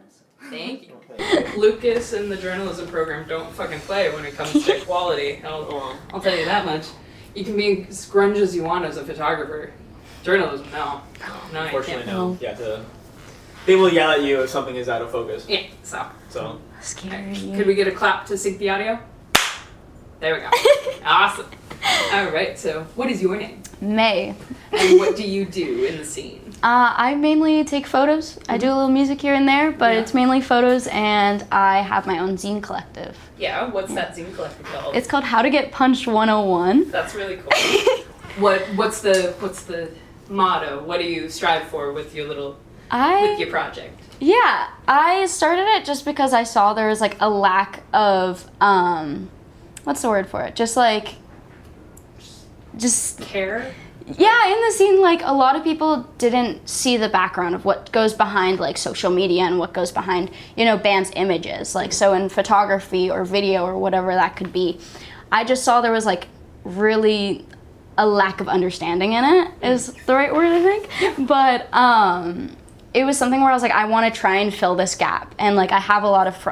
nice. Thank you. Lucas and the journalism program don't fucking play when it comes to quality. I'll tell you that much. You can be as grunge as you want as a photographer. Journalism, no. No, Unfortunately, you can't. no. They will yell at you if something is out of focus. Yeah, so. Scary. Could we get a clap to sync the audio? There we go. Awesome. All right, so what is your name? May. And what do you do in the scene? I mainly take photos. I do a little music here and there, but it's mainly photos, and I have my own zine collective. Yeah, what's that zine collective called? It's called Howtogetpunched101. That's really cool. What's the motto? What do you strive for with your with your project? Yeah, I started it just because I saw there was like a lack of what's the word for it? Just care? Yeah, in the scene, like, a lot of people didn't see the background of what goes behind, like, social media and what goes behind, bands' images. Like, so in photography or video or whatever that could be, I just saw there was, like, really a lack of understanding in it, is the right word, I think. But it was something where I was like, I want to try and fill this gap. And, like, I have a lot of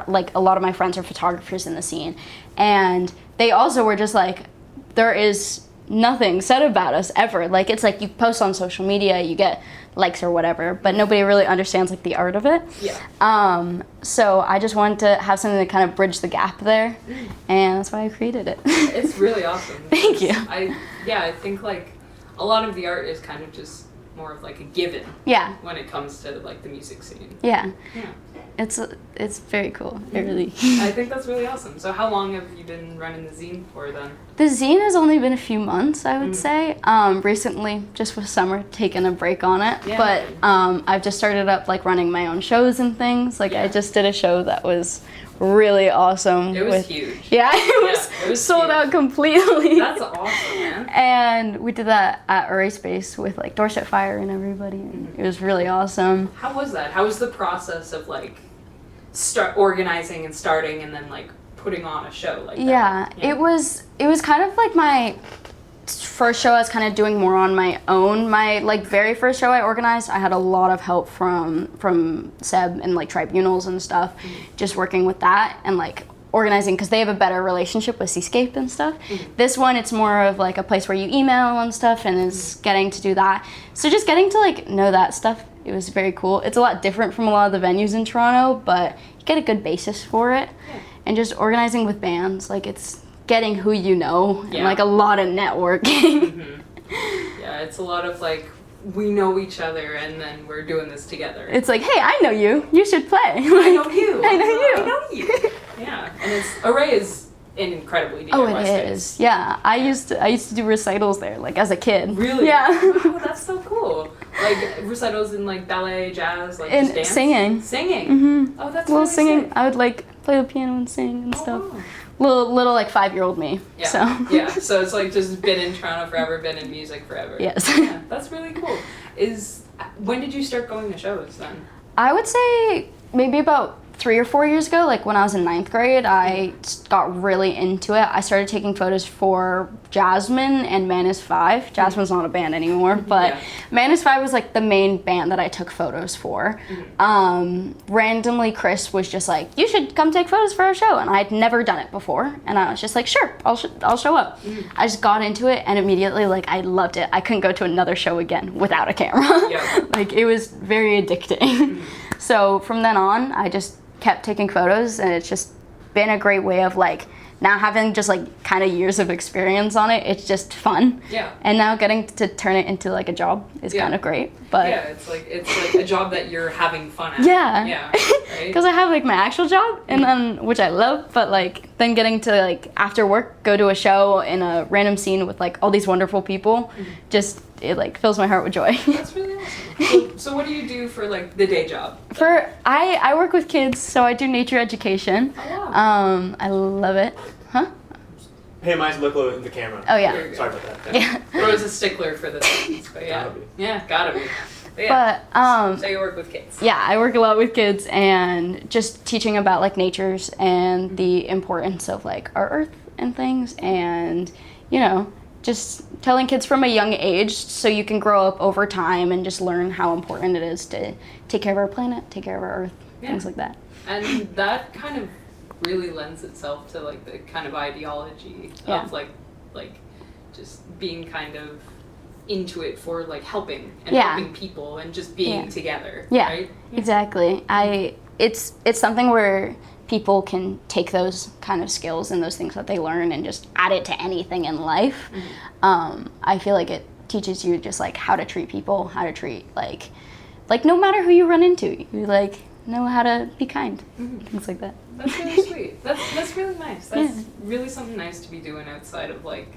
my friends are photographers in the scene. And they also were just like, there is nothing said about us ever. Like, it's like you post on social media, you get likes or whatever, but nobody really understands like the art of it. Yeah. So I just wanted to have something to kind of bridge the gap there, and that's why I created it. It's really awesome. Thank you. I think like a lot of the art is kind of just more of like a given. Yeah. When it comes to like the music scene. Yeah. Yeah. It's very cool. It really. I think that's really awesome. So how long have you been running the zine for then? The zine has only been a few months, I would say. Recently, just with summer, taken a break on it. Yeah. But I've just started up like running my own shows and things. Like I just did a show that was really awesome. It was huge. Yeah, it was sold huge. out completely. That's awesome, man. And we did that at Array Space with like Dorset Fire and everybody. It was really awesome. How was that? How was the process of like organizing and starting and then like putting on a show like that? Yeah, it was kind of like my first show I was kind of doing more on my own. My like very first show I organized, I had a lot of help from Seb and like tribunals and stuff, just working with that and like organizing because they have a better relationship with Seascape and stuff. This one, it's more of like a place where you email and stuff and is getting to do that. So just getting to like know that stuff, it was very cool. It's a lot different from a lot of the venues in Toronto, but you get a good basis for it. Yeah. And just organizing with bands, like it's getting who you know and like a lot of networking. Yeah, it's a lot of like, we know each other and then we're doing this together. It's like, hey, I know you. You should play. I know you. I know you. I know you. Yeah, and Array is an incredibly DIY it space. is. Yeah, I used to do recitals there, like as a kid. Really? Yeah. Oh, that's so cool. Like recitals in like ballet, jazz, like just dance? Singing. Singing. Oh, that's little really singing. sick. I would like play the piano and sing and stuff. Wow. Little like 5-year-old me. Yeah. So. Yeah. So it's like just been in Toronto forever, been in music forever. Yes. Yeah, that's really cool. When did you start going to shows then? I would say maybe about 3 or 4 years ago, like when I was in 9th grade, I got really into it. I started taking photos for Jasmine and Manus 5. Jasmine's not a band anymore, but Manus 5 was like the main band that I took photos for. Randomly, Chris was just like, you should come take photos for our show. And I had never done it before. And I was just like, sure, I'll show up. I just got into it and immediately, like, I loved it. I couldn't go to another show again without a camera. Like, it was very addicting. So from then on, I just kept taking photos, and it's just been a great way of like now having just like kind of years of experience on it. It's just fun. Yeah. And now getting to turn it into like a job is kind of great. But yeah, it's like a job that you're having fun at. Yeah. Yeah. Because I have like my actual job, and then which I love, but like then getting to like after work go to a show in a random scene with like all these wonderful people, just it like fills my heart with joy. That's really awesome. So what do you do for like the day job? I work with kids, so I do nature education. Oh, wow. I love it. Huh? Hey, mine's look low in the camera. Oh yeah. Sorry about that. Yeah. Rose a stickler for the things, but yeah. Gotta be. Yeah, gotta be. So you work with kids. Yeah, I work a lot with kids and just teaching about like natures and the importance of like our earth and things, and just telling kids from a young age so you can grow up over time and just learn how important it is to take care of our planet, take care of our earth. things like that. And that kind of really lends itself to like the kind of ideology of like just being kind of into it for like helping and helping people and just being together. Yeah, right? Exactly. It's something where people can take those kind of skills and those things that they learn and just add it to anything in life. I feel like it teaches you just like how to treat people, how to treat like no matter who you run into, you like know how to be kind, things like that. That's really sweet. That's really nice. That's really something nice to be doing outside of like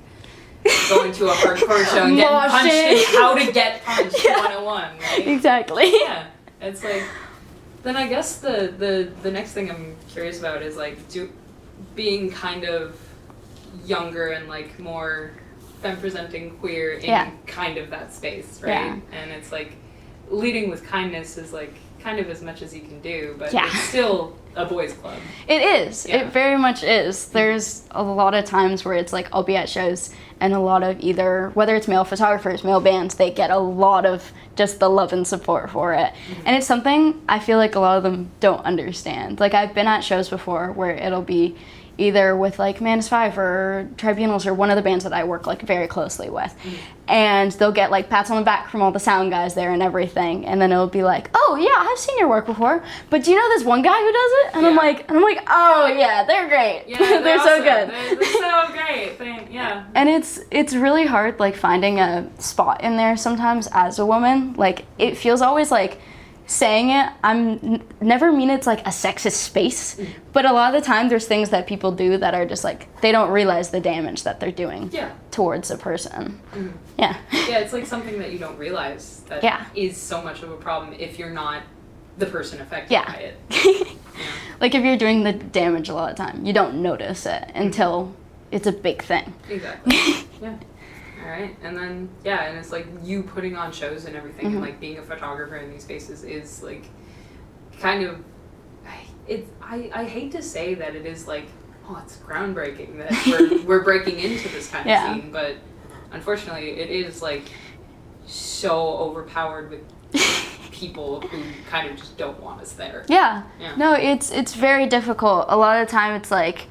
going to a hardcore show and getting punched in How to Get Punched 101, right? Exactly. Yeah. It's like, then I guess the next thing I'm curious about is like being kind of younger and like more femme-presenting queer in kind of that space, right? Yeah. And it's like leading with kindness is like kind of as much as you can do, but it's still a boys' club. It is. It very much is. There's a lot of times where it's like I'll be at shows and a lot of either, whether it's male photographers, male bands, they get a lot of just the love and support for it. And it's something I feel like a lot of them don't understand. Like I've been at shows before where it'll be either with like Manus 5 or Tribunals or one of the bands that I work like very closely with. And they'll get like pats on the back from all the sound guys there and everything. And then it'll be like, oh yeah, I've seen your work before, but do you know this one guy who does it? And I'm like, oh yeah, they're great. Yeah, they're so good. They're so great. And it's really hard like finding a spot in there sometimes as a woman. Like it feels always like saying it, I'm never mean it's like a sexist space, but a lot of the time there's things that people do that are just like they don't realize the damage that they're doing towards a person. Yeah, it's like something that you don't realize that is so much of a problem if you're not the person affected by it. Like if you're doing the damage a lot of time, you don't notice it until it's a big thing. Exactly. Right, and then and it's like you putting on shows and everything, and like being a photographer in these spaces is like kind of I hate to say that it is like, oh, it's groundbreaking that we're breaking into this kind of scene, but unfortunately it is like so overpowered with people who kind of just don't want us there. No, it's very difficult. A lot of the time it's like,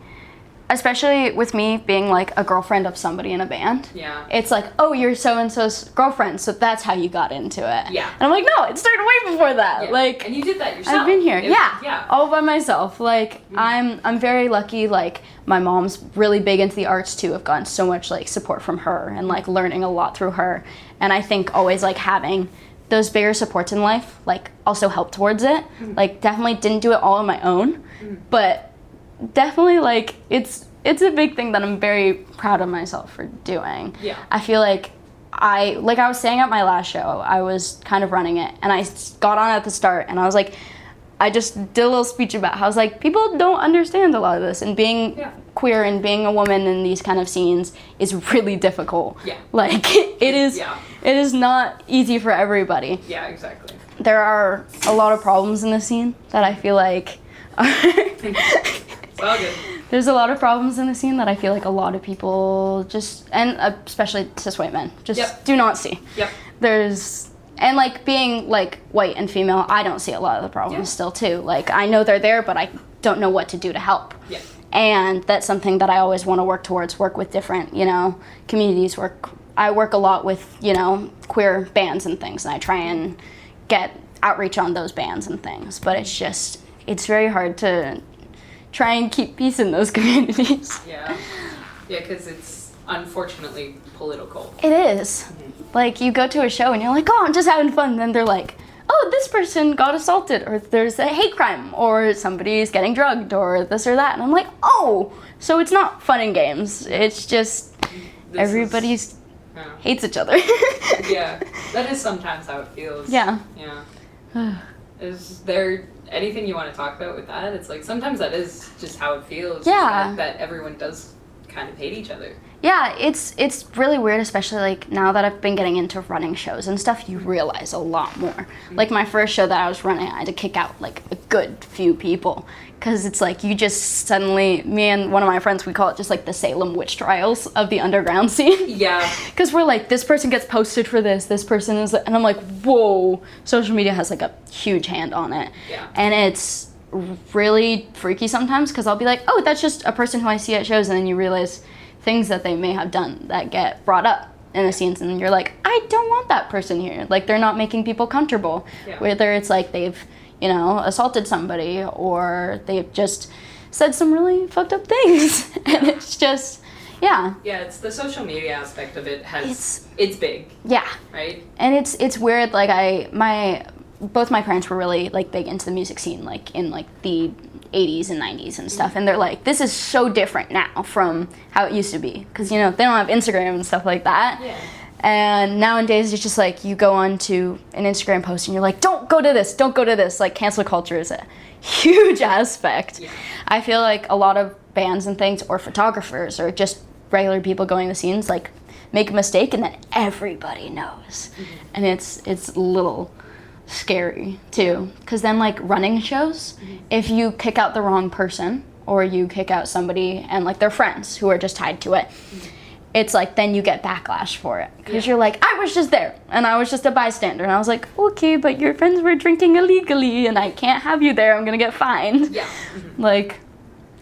especially with me being like a girlfriend of somebody in a band. It's like, oh, you're so-and-so's girlfriend, so that's how you got into it. And I'm like, no, it started way before that. Like, and you did that yourself. I've been here. All by myself. Like, I'm very lucky. Like, my mom's really big into the arts too. I've gotten so much like support from her and like learning a lot through her. And I think always like having those bigger supports in life like also helped towards it. Like, definitely didn't do it all on my own, but definitely like it's a big thing that I'm very proud of myself for doing. I feel like I was saying at my last show, I was kind of running it and I got on at the start and I was like, I just did a little speech about how I was like, people don't understand a lot of this, and being queer and being a woman in these kind of scenes is really difficult. Like it is not easy for everybody. Exactly. There are a lot of problems in the scene that I feel like Well, good. There's a lot of problems in the scene that I feel like a lot of people just, and especially cis white men, just do not see. And like being like white and female, I don't see a lot of the problems still too. Like I know they're there, but I don't know what to do to help. And that's something that I always want to work towards, work with different, communities. I work a lot with, queer bands and things, and I try and get outreach on those bands and things. But it's very hard to try and keep peace in those communities. Because it's unfortunately political. It is. Like, you go to a show and you're like, oh, I'm just having fun. And then they're like, oh, this person got assaulted, or there's a hate crime, or somebody's getting drugged, or this or that. And I'm like, oh, so it's not fun and games. It's just everybody's hates each other. That is sometimes how it feels. Is there anything you want to talk about with that? It's like sometimes that is just how it feels. That everyone does kind of hate each other. Yeah, it's really weird, especially like now that I've been getting into running shows and stuff, you realize a lot more. Like my first show that I was running, I had to kick out like a good few people because it's like you just suddenly, me and one of my friends, we call it just like the Salem witch trials of the underground scene. Yeah. Because we're like, this person gets posted for this person is, and I'm like, whoa, social media has like a huge hand on it. Yeah. And it's really freaky sometimes because I'll be like, oh, that's just a person who I see at shows, and then you realize things that they may have done that get brought up in the scenes, and you're like, I don't want that person here. Like, they're not making people comfortable. Yeah. Whether it's like they've, assaulted somebody or they've just said some really fucked up things. And it's just, yeah. Yeah, it's the social media aspect of it it's big. Yeah. Right? And it's weird, like both my parents were really like big into the music scene, like in like the 80s and 90s and stuff, and they're like, this is so different now from how it used to be, because they don't have Instagram and stuff like that. Yeah. And nowadays it's just like you go on to an Instagram post and you're like, don't go to this. Like, cancel culture is a huge aspect. Yeah. I feel like a lot of bands and things, or photographers, or just regular people going to scenes, like make a mistake and then everybody knows. And it's a little scary too, because then like running shows, if you kick out the wrong person or you kick out somebody and like their friends who are just tied to it, it's like then you get backlash for it, because you're like, I was just there and I was just a bystander, and I was like, okay, but your friends were drinking illegally and I can't have you there, I'm gonna get fined. Like,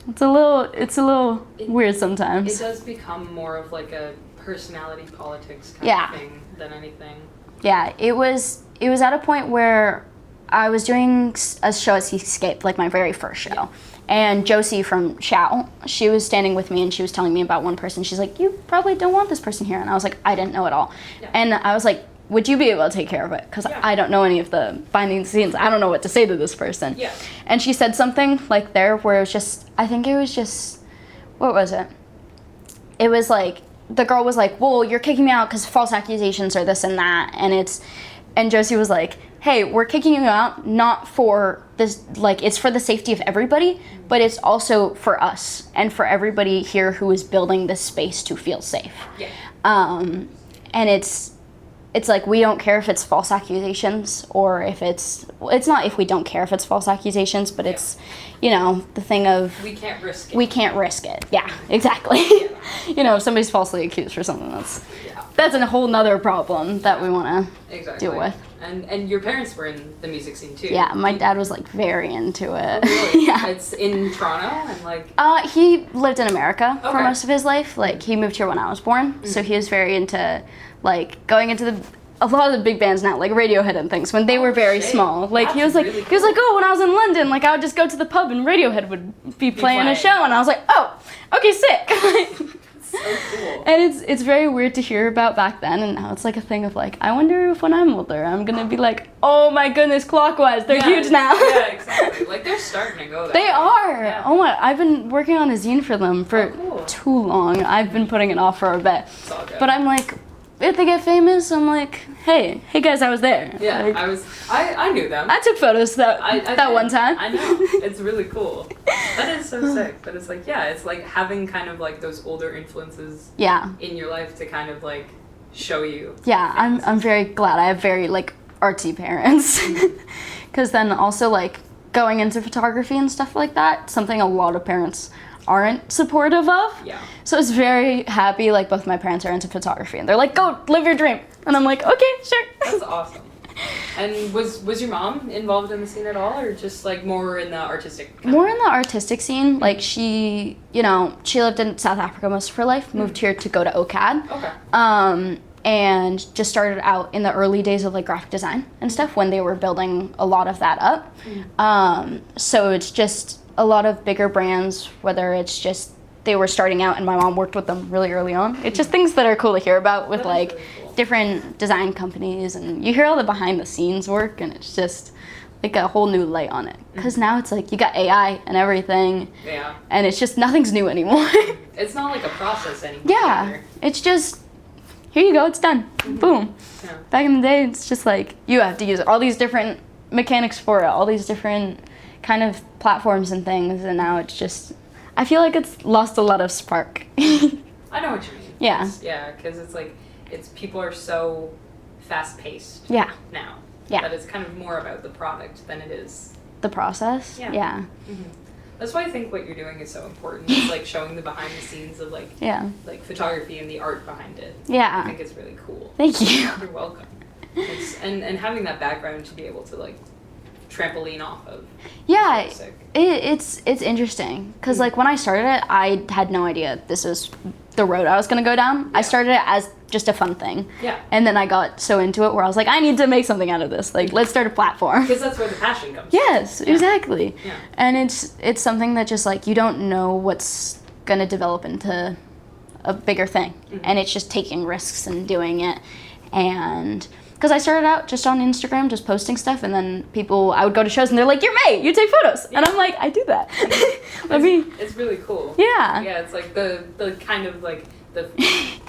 it's a little weird sometimes. It does become more of like a personality politics kind of thing than anything. Yeah, it was at a point where I was doing a show at Seascape, like my very first show. And Josie from Shout, she was standing with me and she was telling me about one person. She's like, you probably don't want this person here. And I was like, I didn't know at all. Yeah. And I was like, would you be able to take care of it? Because I don't know any of the behind the scenes. I don't know what to say to this person. Yeah. And she said something like there where it was just, I think it was just, what was it? It was like, the girl was like, well, you're kicking me out because false accusations are this and that. And Josie was like, hey, we're kicking you out not for this, like, it's for the safety of everybody, but it's also for us and for everybody here who is building this space to feel safe. Yeah. And it's like, we don't care if it's false accusations or if it's not if we don't care if it's false accusations, but it's, the thing of... We can't risk it. We can't risk it. Yeah, exactly. Yeah. If somebody's falsely accused for something, that's a whole nother problem that we want to deal with. And your parents were in the music scene too. Yeah, my dad was like very into it. Oh, really? Yeah. It's in Toronto and like... He lived in America for most of his life. Like, he moved here when I was born, so he was very into like going into a lot of the big bands now, like Radiohead and things, when they were very small. Like, he was like, really cool. He was like, oh, when I was in London, like, I would just go to the pub and Radiohead would be playing a show, and I was like, oh, okay, sick. So cool. And it's very weird to hear about back then, and now it's like a thing of like, I wonder if when I'm older, I'm gonna be like, oh my goodness, Clockwise, they're huge now. Yeah, exactly. Like, they're starting to go that They way. are. Yeah. Oh my, I've been working on a zine for them for too long. I've been putting it off for a bit. It's all good. But I'm like, if they get famous, I'm like, hey guys, I was there. Yeah, like, I knew them. I took photos that one time. I know. It's really cool. That is so sick. But it's like, it's like having kind of like those older influences in your life to kind of like show you. Yeah, I'm very glad I have very like artsy parents. Because then also like going into photography and stuff like that, something a lot of parents aren't supportive of. Yeah. So it's very happy, like both my parents are into photography and they're like, go live your dream. And I'm like, okay, sure. That's awesome. And was your mom involved in the scene at all, or just like more in the artistic? More in the artistic scene. Like, she lived in South Africa most of her life, moved here to go to OCAD. Okay. And just started out in the early days of like graphic design and stuff when they were building a lot of that up. So it's just a lot of bigger brands, whether it's just they were starting out and my mom worked with them really early on. It's just things that are cool to hear about with like really cool. Different design companies, and you hear all the behind the scenes work, and it's just like a whole new light on it. Because now it's like you got AI and everything, and it's just nothing's new anymore. It's not like a process anymore. Yeah, either. It's just here you go, it's done. Boom. Yeah. Back in the day, it's just like you have to use all these different mechanics for it, all these different kind of platforms and things, and now it's just I feel like it's lost a lot of spark. I know what you mean. Yeah. Yeah, because it's like, people are so fast-paced Yeah. now. Yeah. That it's kind of more about the product than it is. The process. Yeah. Yeah. Mm-hmm. That's why I think what you're doing is so important. It's like showing the behind the scenes of like photography and the art behind it. Yeah. I think it's really cool. Thank you. You're welcome. And having that background to be able to like trampoline off of. Yeah, is sick. it's interesting because like when I started it, I had no idea this was the road I was gonna go down. I started it as just a fun thing. Yeah. And then I got so into it where I was like, I need to make something out of this. Like, let's start a platform. Because that's where the passion comes Yes, from. Yeah. exactly. Yeah. And it's something that just like you don't know what's gonna develop into a bigger thing, and it's just taking risks and doing it. And because I started out just on Instagram, just posting stuff, and then I would go to shows and they're like, "You're May, you take photos," and I'm like, "I do that." It's really cool. Yeah. Yeah, it's like the kind of like the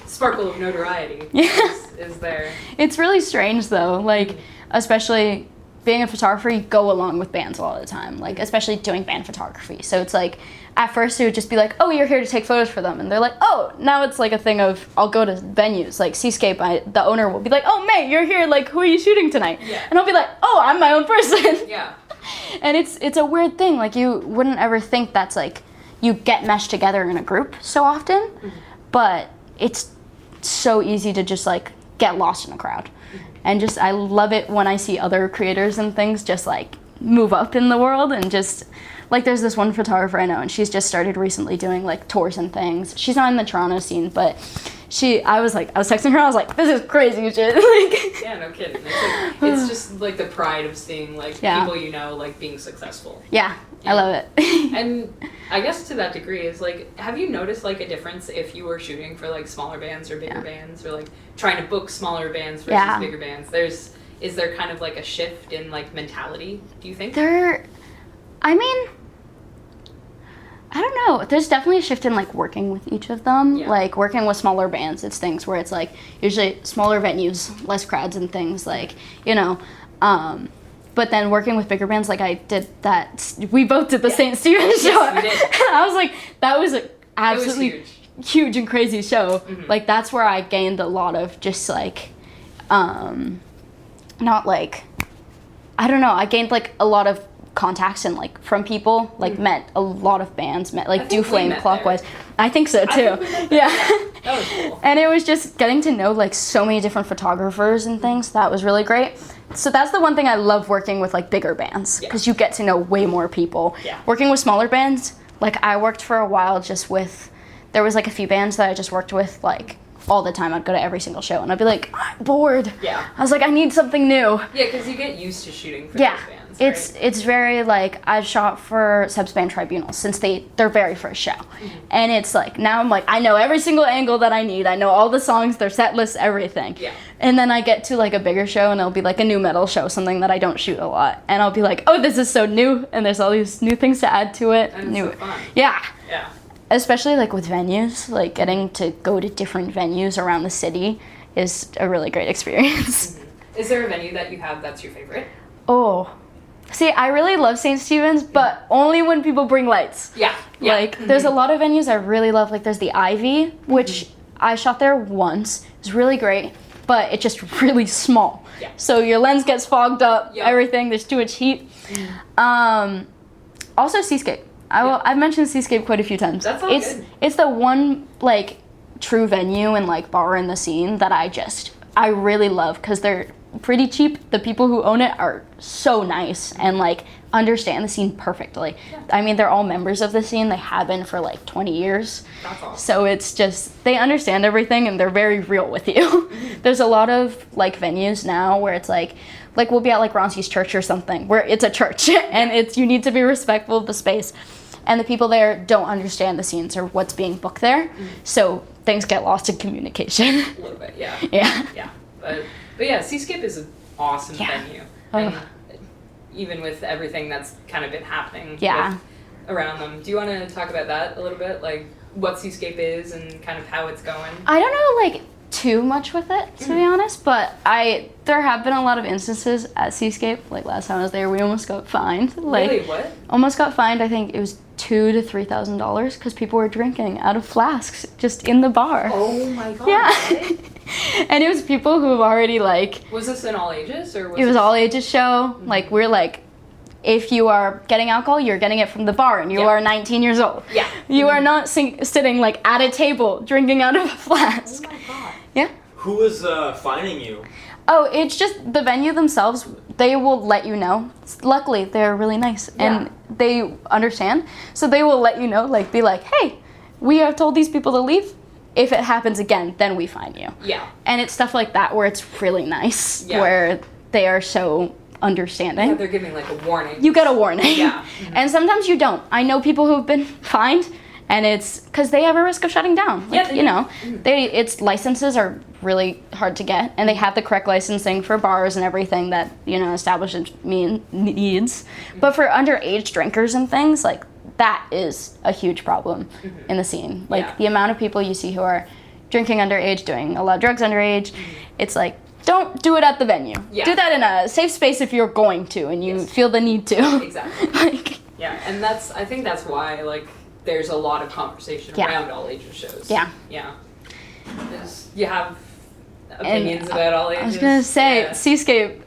sparkle of notoriety is there. It's really strange though, like especially being a photographer, you go along with bands a lot of the time, like especially doing band photography. So it's like at first it would just be like, oh, you're here to take photos for them, and they're like, oh, now it's like a thing of I'll go to venues like Seascape. The owner will be like, oh, May, you're here, like who are you shooting tonight? Yeah. And I'll be like, oh, I'm my own person. Yeah. And it's a weird thing, like you wouldn't ever think that's like you get meshed together in a group so often, but it's so easy to just like get lost in a crowd. And just I love it when I see other creators and things just like move up in the world, and just like there's this one photographer I know, and she's just started recently doing like tours and things. She's not in the Toronto scene, but I was texting her, I was like, this is crazy shit. Like, yeah, no kidding. It's just like the pride of seeing like people you know like being successful. Yeah, I love it. And I guess to that degree is like, have you noticed like a difference if you were shooting for like smaller bands or bigger bands, or like trying to book smaller bands versus bigger bands? Is there kind of like a shift in like mentality, do you think? I don't know. There's definitely a shift in like working with each of them. Yeah. Like working with smaller bands, it's things where it's like usually smaller venues, less crowds and things like, you know. But then working with bigger bands, like I did that. We both did the St. Stephen's show. Yes, we did. I was like, that was an absolutely It was huge and crazy show. Mm-hmm. Like that's where I gained a lot of just like, not like, I don't know. I gained like a lot of contacts and like from people, like met a lot of bands, met like Do Flame, Clockwise. There. I think so too. Yeah. That was cool. And it was just getting to know like so many different photographers and things. That was really great. So that's the one thing I love working with like bigger bands, because you get to know way more people. Yeah. Working with smaller bands, like I worked for a while there was like a few bands that I just worked with like all the time. I'd go to every single show and I'd be like, I'm bored. Yeah. I was like, I need something new. Yeah, because you get used to shooting for those bands, right? It's very like I've shot for Subs Band Tribunal since their very first show, and it's like now I'm like I know every single angle that I need. I know all the songs, their set lists, everything. Yeah. And then I get to like a bigger show and it'll be like a new metal show, something that I don't shoot a lot, and I'll be like, oh, this is so new, and there's all these new things to add to it. And it's so fun. Yeah. Yeah. Especially like with venues, like getting to go to different venues around the city is a really great experience. Is there a venue that you have that's your favorite? Oh, see, I really love St. Stephen's, but only when people bring lights. Yeah. Like, there's a lot of venues I really love. Like, there's the Ivy, which I shot there once. It was really great, but it's just really small. Yeah. So your lens gets fogged up, everything. There's too much heat. Also, Seascape. I've mentioned Seascape quite a few times. That's all good. It's the one, like, true venue and, like, bar in the scene that I really love, because they're pretty cheap. The people who own it are so nice and like understand the scene perfectly. Yeah. I mean, they're all members of the scene. They have been for like 20 years. That's awesome. So it's just, they understand everything and they're very real with you. There's a lot of like venues now where it's like we'll be at like Ronsi's church or something where it's a church and you need to be respectful of the space. And the people there don't understand the scenes or what's being booked there. So things get lost in communication. A little bit, yeah. Yeah. But yeah, Seascape is an awesome venue. And even with everything that's kind of been happening around them. Do you want to talk about that a little bit? Like what Seascape is and kind of how it's going? I don't know like too much with it, to be honest, but there have been a lot of instances at Seascape. Like last time I was there, we almost got fined. Like, really? What? Almost got fined. I think it was $2,000 to $3,000 because people were drinking out of flasks just in the bar. Oh my god. Yeah. And it was people who already like. Was this in all ages or was it was all ages show. Like we're like, if you are getting alcohol, you're getting it from the bar, and you are 19 years old. Yeah. You are not sitting like at a table drinking out of a flask. Oh my god. Yeah. Who was fining you? Oh, it's just the venue themselves. They will let you know. Luckily, they're really nice and they understand. So they will let you know, like, be like, hey, we have told these people to leave. If it happens again, then we fine you. Yeah. And it's stuff like that where it's really nice, where they are so understanding. Yeah, they're giving like a warning. You get a warning. Yeah. And sometimes you don't. I know people who've been fined, and it's because they have a risk of shutting down. Like, you know, its licenses are really hard to get, and they have the correct licensing for bars and everything that, you know, establishment needs. But for underage drinkers and things, like, that is a huge problem in the scene. Like, the amount of people you see who are drinking underage, doing a lot of drugs underage, it's like, don't do it at the venue. Yeah. Do that in a safe space if you're going to and you feel the need to. Exactly. Like, yeah, and I think that's why, like, there's a lot of conversation around all ages shows. Yeah. Yeah. You have opinions about all ages? I was gonna say, Seascape.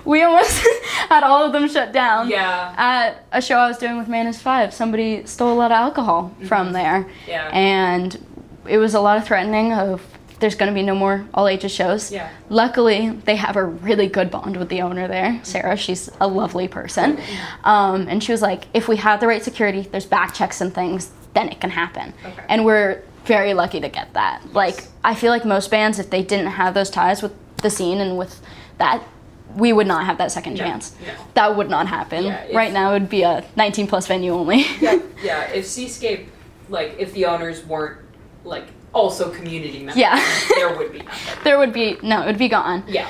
We almost had all of them shut down. Yeah. At a show I was doing with Manus 5, somebody stole a lot of alcohol from there. Yeah. And it was a lot of threatening of, there's going to be no more all ages shows. Yeah. Luckily, they have a really good bond with the owner there, Sarah. She's a lovely person. And she was like, if we have the right security, there's back checks and things, then it can happen. Okay. And we're very lucky to get that. Like, I feel like most bands, if they didn't have those ties with the scene and with that, we would not have that second chance. No. That would not happen. Yeah, right now, it would be a 19 plus venue only. Yeah, if Seascape, like, if the owners weren't, like, also community members, there would be nothing. There would be, no, it would be gone. Yeah.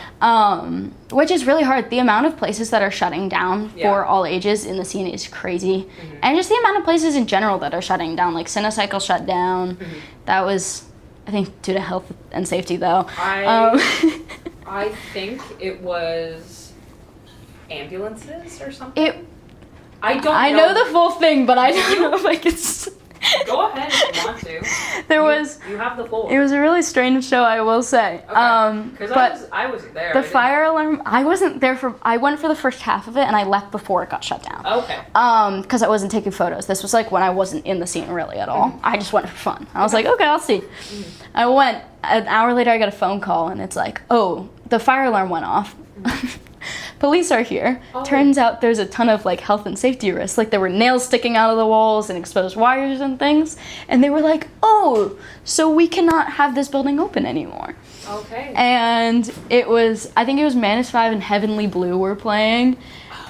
Which is really hard. The amount of places that are shutting down for all ages in the scene is crazy. And just the amount of places in general that are shutting down, like Cinecycle shut down. That was, I think, due to health and safety though. I think it was ambulances or something. I know the full thing, but I don't know if I can. Go ahead if you want to. You have the floor. It was a really strange show, I will say. Because I wasn't there. The fire alarm, I wasn't there I went for the first half of it and I left before it got shut down. Okay. Because I wasn't taking photos. This was like when I wasn't in the scene really at all. I just went for fun. I was like, okay, I'll see. I went, an hour later I got a phone call and it's like, oh, the fire alarm went off. Police are here. Turns out there's a ton of like health and safety risks. Like there were nails sticking out of the walls and exposed wires and things. And they were like, oh, so we cannot have this building open anymore. Okay. And it was, I think it was Manus 5 and Heavenly Blue were playing.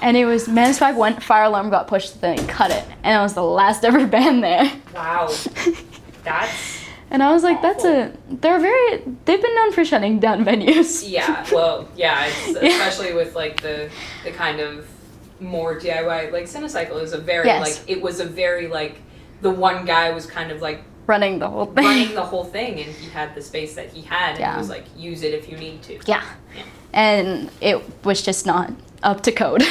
And it was, Manus 5 went, fire alarm got pushed, then it cut it. And it was the last ever band there. Wow. That's... And I was like, they've been known for shutting down venues. Yeah, well, yeah, especially with, like, the kind of more DIY, like, Cinecycle is a very, like, it was a very, like, the one guy was kind of, like, running the whole thing, and he had the space that he had, and he was like, use it if you need to. Yeah. And it was just not up to code.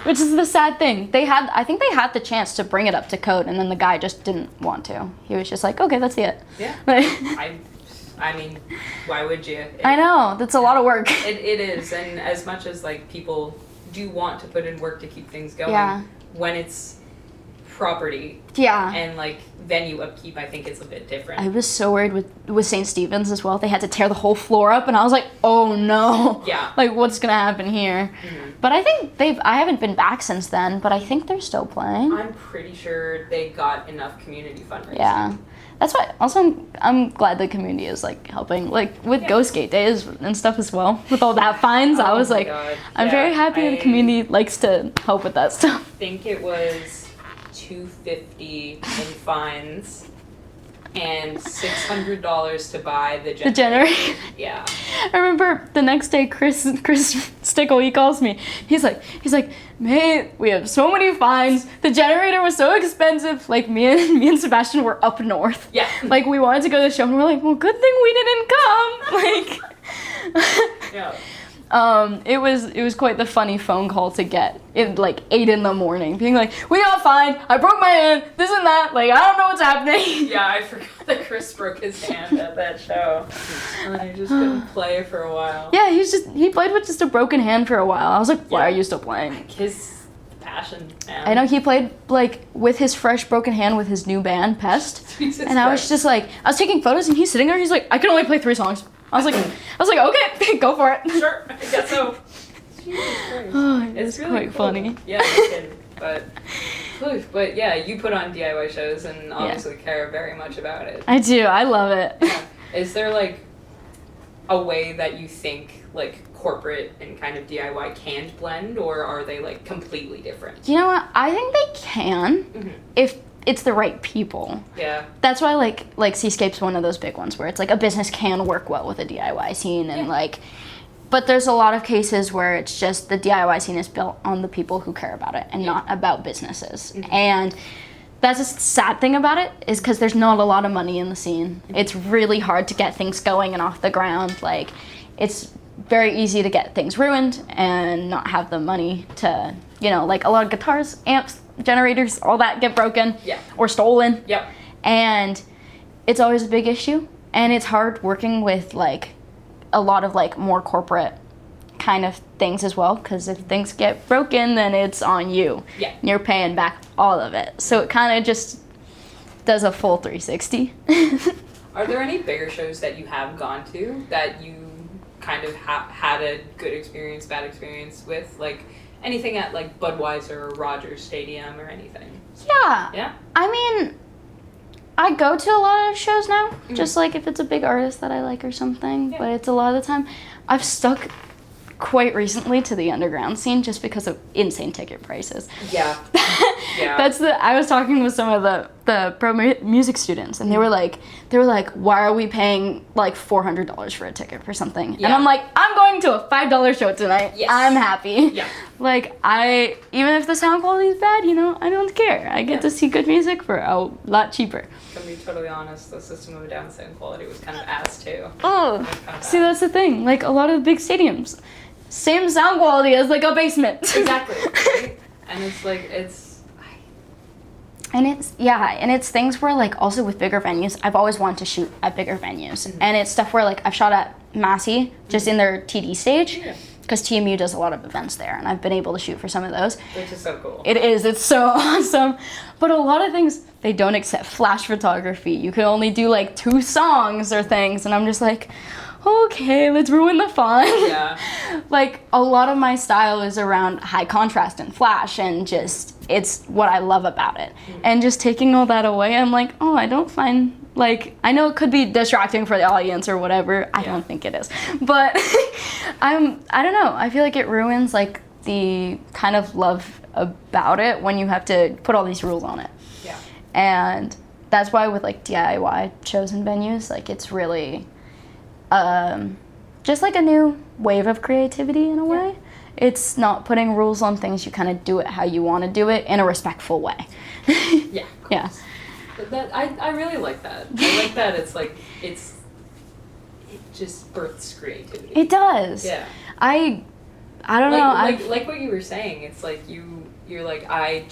Which is the sad thing. I think they had the chance to bring it up to code, and then the guy just didn't want to. He was just like, okay, that's it. Yeah. I mean, why would you? I know, that's a lot of work. It is, and as much as like people do want to put in work to keep things going, when it's property and like venue upkeep, I think it's a bit different. I was so worried with St. Stephen's as well. They had to tear the whole floor up, and I was like, oh no. Yeah. Like, what's gonna happen here? But I think I haven't been back since then, but I think they're still playing. I'm pretty sure they got enough community fundraising. Yeah. That's why, also, I'm glad the community is, like, helping, like, with Ghost Gate Days and stuff as well. With all that fines, I was like, God. I'm very happy the community likes to help with that stuff. I think it was $250 in fines and $600 to buy the generator. The generator? Yeah. I remember the next day, Chris Stickle, he calls me. He's like, mate, we have so many fines. The generator was so expensive. Like, me and Sebastian were up north. Yeah. Like, we wanted to go to the show, and we're like, well, good thing we didn't come. Like, yeah. It was quite the funny phone call to get at like 8 a.m, being like, we got fined, I broke my hand, this and that, like I don't know what's happening. Yeah, I forgot that Chris broke his hand at that show. And then he just couldn't play for a while. Yeah, he played with just a broken hand for a while. I was like, why are you still playing? Like his passion, man. I know he played like with his fresh broken hand with his new band, Pest. Jesus and I was just like, I was taking photos and he's sitting there, he's like, I can only play 3 songs. I was like, okay, go for it. Sure, I guess so. Jesus Christ. Oh, It's really quite cool. funny. Yeah, no kidding. But yeah, you put on DIY shows and obviously care very much about it. I do, I love it. Yeah. Is there like a way that you think like corporate and kind of DIY can blend, or are they like completely different? You know what? I think they can if it's the right people. Yeah. That's why like Seascape's one of those big ones where it's like a business can work well with a DIY scene and like, but there's a lot of cases where it's just the DIY scene is built on the people who care about it and not about businesses. And that's a sad thing about it is because there's not a lot of money in the scene. It's really hard to get things going and off the ground. Like it's very easy to get things ruined and not have the money to, like a lot of guitars, amps, generators, all that get broken or stolen. Yep. And it's always a big issue. And it's hard working with like a lot of like more corporate kind of things as well, because if things get broken, then it's on you. Yeah. You're paying back all of it. So it kind of just does a full 360. Are there any bigger shows that you have gone to that you kind of had a good experience, bad experience with? Like anything at like Budweiser or Rogers Stadium or anything? Yeah. Yeah? I mean, I go to a lot of shows now, just like if it's a big artist that I like or something, but it's a lot of the time. I've stuck quite recently to the underground scene just because of insane ticket prices. Yeah. Yeah. I was talking with some of the pro music students and they were like, why are we paying like $400 for a ticket for something? Yeah. And I'm like, I'm going to a $5 show tonight. Yes. I'm happy. Yeah. Like even if the sound quality is bad, I don't care. I get to see good music for a lot cheaper. To be totally honest, the System of a Down sound quality was kind of ass too. Oh, Kind of see, bad. that's the thing. Like a lot of the big stadiums, same sound quality as like a basement. Exactly. Right? And it's like And it's things where like also with bigger venues, I've always wanted to shoot at bigger venues, and it's stuff where like I've shot at Massey just in their TD stage, because TMU does a lot of events there, and I've been able to shoot for some of those. which is so cool. It's so awesome, but a lot of things they don't accept flash photography. You can only do like 2 songs or things, and I'm just like, okay, let's ruin the fun. Yeah. Like a lot of my style is around high contrast and flash, and just it's what I love about it. And just taking all that away, I'm like, oh, I don't find, like, I know it could be distracting for the audience or whatever. I don't think it is, but I don't know. I feel like it ruins like the kind of love about it when you have to put all these rules on it. Yeah. And that's why with like DIY shows and venues, like it's really just like a new wave of creativity in a way. It's not putting rules on things. You kind of do it how you want to do it in a respectful way. Yeah. Of course. Yeah. But that I really like that. I like that it just births creativity. It does. Yeah. I don't know. Like what you were saying. It's like you're like I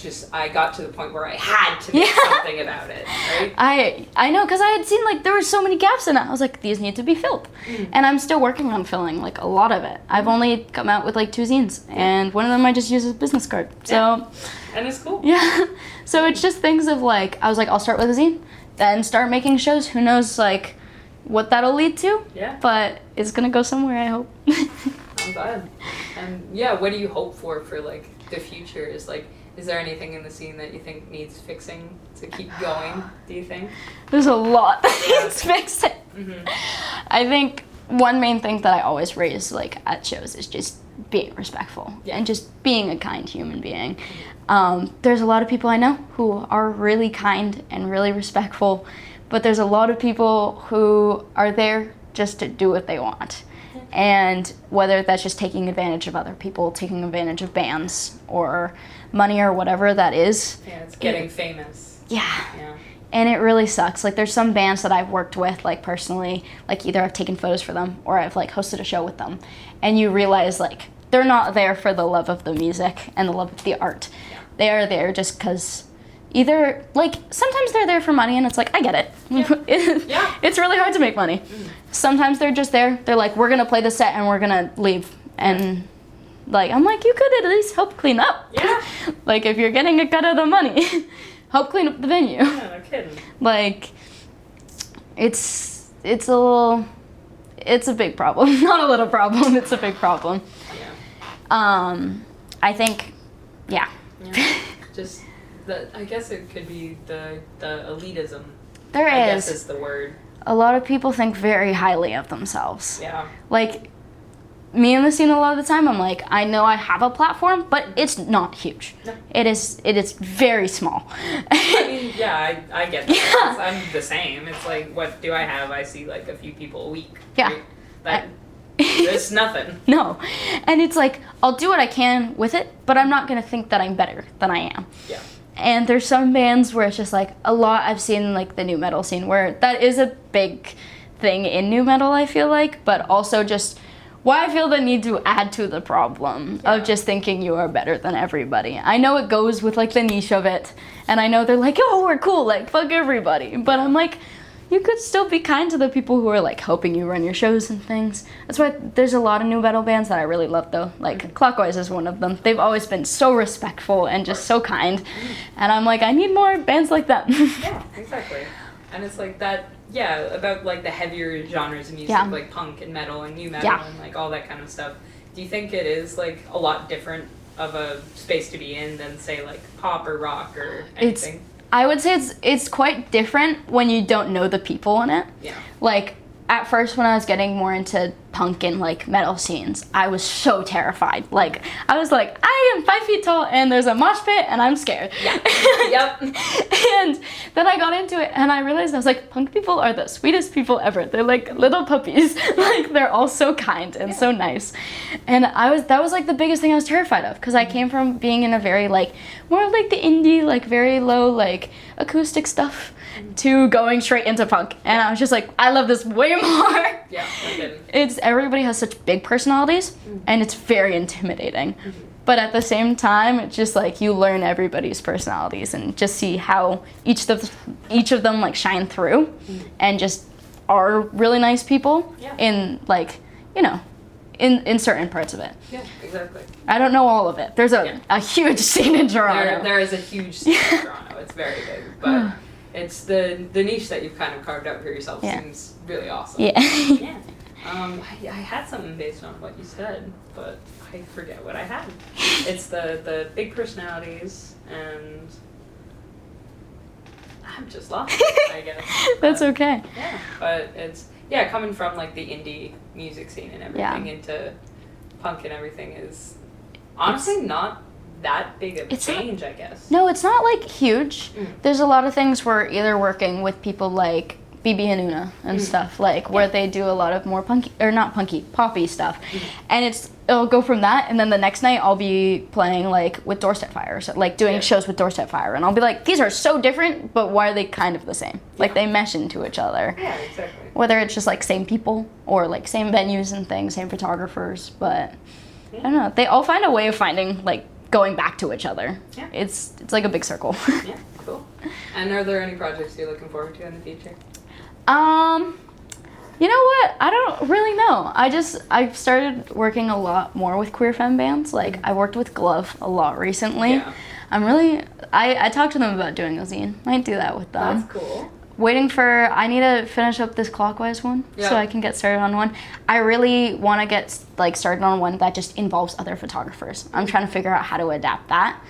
got to the point where I had to make something about it, right? I know, because I had seen like there were so many gaps in it. I was like, these need to be filled, and I'm still working on filling like a lot of it. I've only come out with like 2 zines, and one of them I just use as a business card. So and it's cool. yeah, so it's just things of like I was like, I'll start with a zine, then start making shows. Who knows like what that'll lead to? Yeah. But it's gonna go somewhere, I hope. I'm glad. And yeah, what do you hope for like the future? Is there anything in the scene that you think needs fixing to keep going, do you think? There's a lot that needs fixing. Mm-hmm. I think one main thing that I always raise like at shows is just being respectful and just being a kind human being. There's a lot of people I know who are really kind and really respectful, but there's a lot of people who are there just to do what they want. And whether that's just taking advantage of other people, taking advantage of bands or money or whatever that is. Yeah, it's getting famous. Yeah. Yeah. And it really sucks. Like, there's some bands that I've worked with, like, personally, like, either I've taken photos for them or I've, like, hosted a show with them. And you realize, like, they're not there for the love of the music and the love of the art. Yeah. They are there just because either, like, sometimes they're there for money and it's like, I get it. Yeah. It's really hard to make money. Sometimes they're just there. They're like, we're going to play the set and we're going to leave. And, like, I'm like, you could at least help clean up. Yeah. Like, if you're getting a cut of the money, help clean up the venue. Yeah, no kidding. Like, it's a big problem. Not a little problem, it's a big problem. Yeah. I think, yeah. Just, I guess it could be the elitism. There I is. guess is the word. A lot of people think very highly of themselves. Yeah. Like, me in the scene a lot of the time, I'm like, I know I have a platform, but it's not huge. No. It is very small. I mean, yeah, I get that. I'm the same. It's like, what do I have? I see like a few people a week. Yeah. Right? That, there's nothing. No. And it's like, I'll do what I can with it, but I'm not going to think that I'm better than I am. Yeah. And there's some bands where it's just like, a lot I've seen like the new metal scene where that is a big thing in new metal, I feel like, but also just why I feel the need to add to the problem of just thinking you are better than everybody. I know it goes with like the niche of it, and I know they're like, oh, we're cool, like fuck everybody. But I'm like, you could still be kind to the people who are like helping you run your shows and things. That's why there's a lot of new metal bands that I really love though. Like Clockwise is one of them. They've always been so respectful and just so kind. And I'm like, I need more bands like that. Yeah, exactly. And it's like that, yeah, about like the heavier genres of music, like punk and metal and new metal and like all that kind of stuff. Do you think it is like a lot different of a space to be in than say like pop or rock or anything? I would say it's quite different when you don't know the people in it. Yeah. Like, at first when I was getting more into punk and like metal scenes, I was so terrified. Like, I was like, I am 5 feet tall and there's a mosh pit and I'm scared. Yeah. Yep. And then I got into it and I realized I was like, punk people are the sweetest people ever. They're like little puppies. Like, they're all so kind and so nice. And that was like the biggest thing I was terrified of, because I came from being in a very like, more of like the indie, like very low like acoustic stuff to going straight into punk. And I was just like, I love this way more. Yeah, I didn't. Everybody has such big personalities and it's very intimidating. But at the same time, it's just like you learn everybody's personalities and just see how each of them like shine through and just are really nice people in like, you know, in certain parts of it. Yeah, exactly. I don't know all of it. There's a huge scene in Toronto. There is a huge scene in Toronto. It's very big, but it's the niche that you've kind of carved out for yourself seems really awesome. Yeah. Yeah. I had something based on what you said, but I forget what I had. It's the big personalities, and I'm just lost, I guess. That's okay. Yeah, but it's, coming from like the indie music scene and everything into punk and everything is honestly not that big of a change, I guess. No, it's not like huge. There's a lot of things we're either working with people like BB and Una and stuff, like where they do a lot of more punky, or not punky, poppy stuff. And it'll go from that, and then the next night I'll be playing like with Doorstep Fire, so like doing shows with Doorstep Fire, and I'll be like, these are so different, but why are they kind of the same? Like they mesh into each other. Yeah, exactly. Whether it's just like same people or like same venues and things, same photographers, but I don't know. They all find a way of finding like going back to each other. Yeah. It's like a big circle. Yeah, cool. And are there any projects you're looking forward to in the future? You know what? I don't really know. I've started working a lot more with queer femme bands. Like, I worked with Glove a lot recently. Yeah. I talked to them about doing a zine. Might do that with them. That's cool. I need to finish up this Clockwise one so I can get started on one. I really want to get like started on one that just involves other photographers. I'm trying to figure out how to adapt that.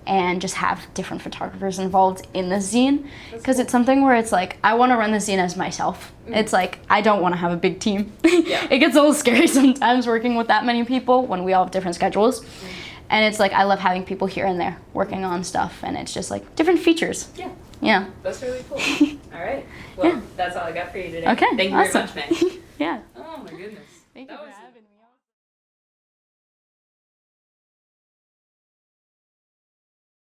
And just have different photographers involved in the zine, because it's something where it's like, I want to run the zine as myself. It's like, I don't want to have a big team. It gets a little scary sometimes working with that many people when we all have different schedules. And it's like, I love having people here and there working on stuff, and it's just like different features. Yeah. That's really cool. All right. Well, that's all I got for you today. Okay. Thank you very much, man. Yeah. Oh my goodness. Thank you for having me on.